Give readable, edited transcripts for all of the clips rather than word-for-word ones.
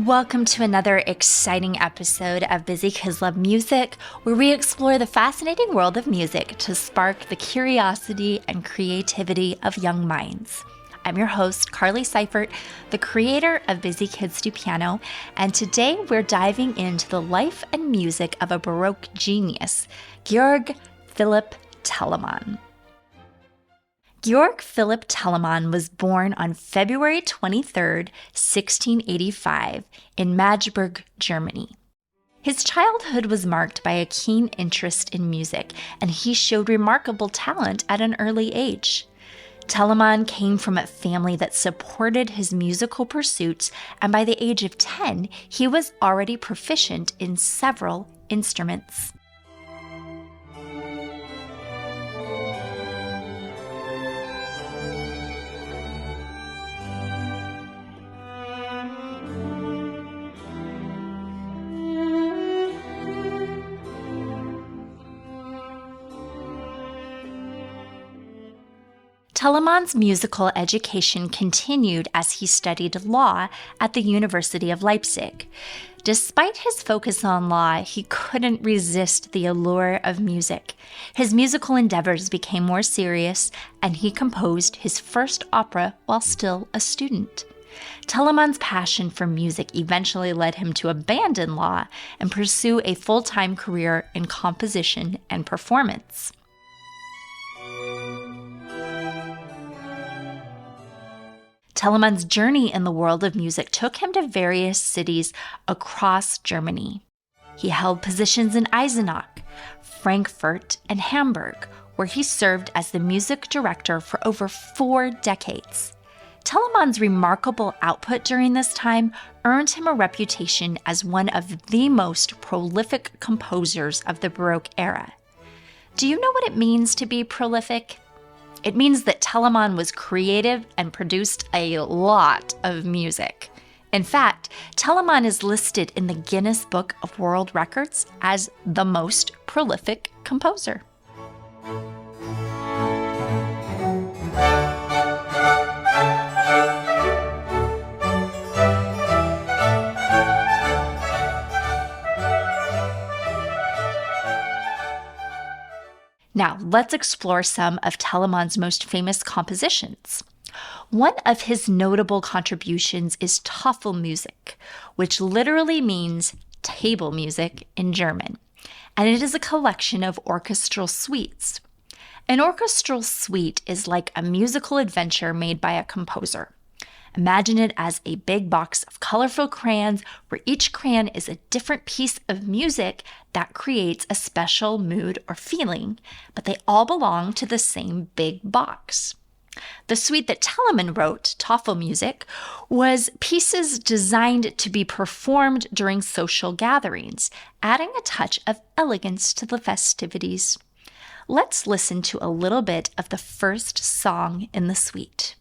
Welcome to another exciting episode of Busy Kids Love Music, where we explore the fascinating world of music to spark the curiosity and creativity of young minds. I'm your host, Carly Seifert, the creator of Busy Kids Do Piano, and today we're diving into the life and music of a Baroque genius, Georg Philipp Telemann. Georg Philipp Telemann was born on February 23, 1685, in Magdeburg, Germany. His childhood was marked by a keen interest in music, and he showed remarkable talent at an early age. Telemann came from a family that supported his musical pursuits, and by the age of 10, he was already proficient in several instruments. Telemann's musical education continued as he studied law at the University of Leipzig. Despite his focus on law, he couldn't resist the allure of music. His musical endeavors became more serious, and he composed his first opera while still a student. Telemann's passion for music eventually led him to abandon law and pursue a full-time career in composition and performance. Telemann's journey in the world of music took him to various cities across Germany. He held positions in Eisenach, Frankfurt, and Hamburg, where he served as the music director for over 4 decades. Telemann's remarkable output during this time earned him a reputation as one of the most prolific composers of the Baroque era. Do you know what it means to be prolific? It means that Telemann was creative and produced a lot of music. In fact, Telemann is listed in the Guinness Book of World Records as the most prolific composer. Now, let's explore some of Telemann's most famous compositions. One of his notable contributions is Tafelmusik, which literally means table music in German, and it is a collection of orchestral suites. An orchestral suite is like a musical adventure made by a composer. Imagine it as a big box of colorful crayons where each crayon is a different piece of music that creates a special mood or feeling, but they all belong to the same big box. The suite that Telemann wrote, Tafelmusik, was pieces designed to be performed during social gatherings, adding a touch of elegance to the festivities. Let's listen to a little bit of the first song in the suite.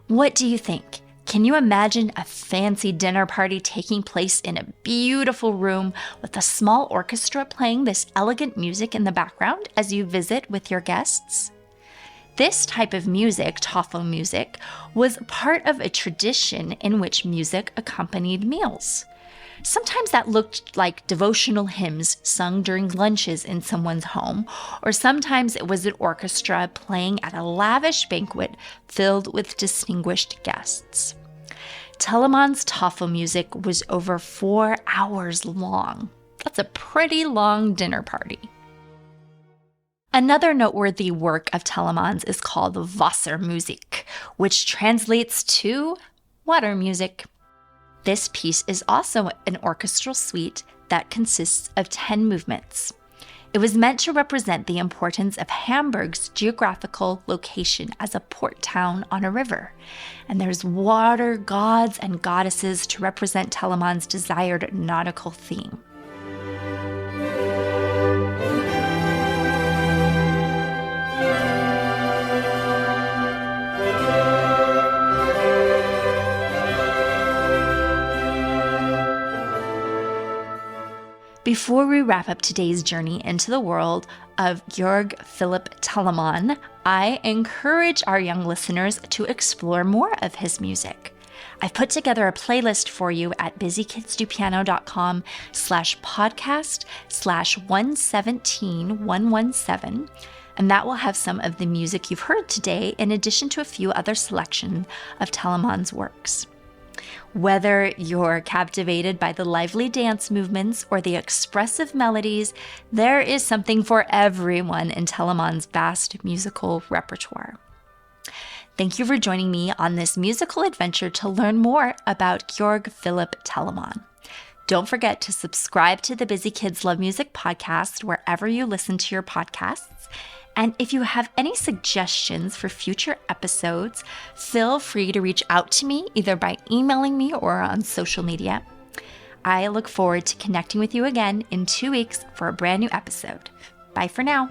What do you think? Can you imagine a fancy dinner party taking place in a beautiful room with a small orchestra playing this elegant music in the background as you visit with your guests? This type of music, Tafelmusik, was part of a tradition in which music accompanied meals. Sometimes that looked like devotional hymns sung during lunches in someone's home, or sometimes it was an orchestra playing at a lavish banquet filled with distinguished guests. Telemann's Tafelmusik was over 4 hours long. That's a pretty long dinner party. Another noteworthy work of Telemann's is called Wassermusik, which translates to water music. This piece is also an orchestral suite that consists of 10 movements. It was meant to represent the importance of Hamburg's geographical location as a port town on a river. And there's water gods and goddesses to represent Telemann's desired nautical theme. Before we wrap up today's journey into the world of Georg Philipp Telemann, I encourage our young listeners to explore more of his music. I've put together a playlist for you at busykidsdopiano.com/podcast/117117, and that will have some of the music you've heard today in addition to a few other selections of Telemann's works. Whether you're captivated by the lively dance movements or the expressive melodies, there is something for everyone in Telemann's vast musical repertoire. Thank you for joining me on this musical adventure to learn more about Georg Philipp Telemann. Don't forget to subscribe to the Busy Kids Love Music podcast wherever you listen to your podcasts. And if you have any suggestions for future episodes, feel free to reach out to me either by emailing me or on social media. I look forward to connecting with you again in 2 weeks for a brand new episode. Bye for now.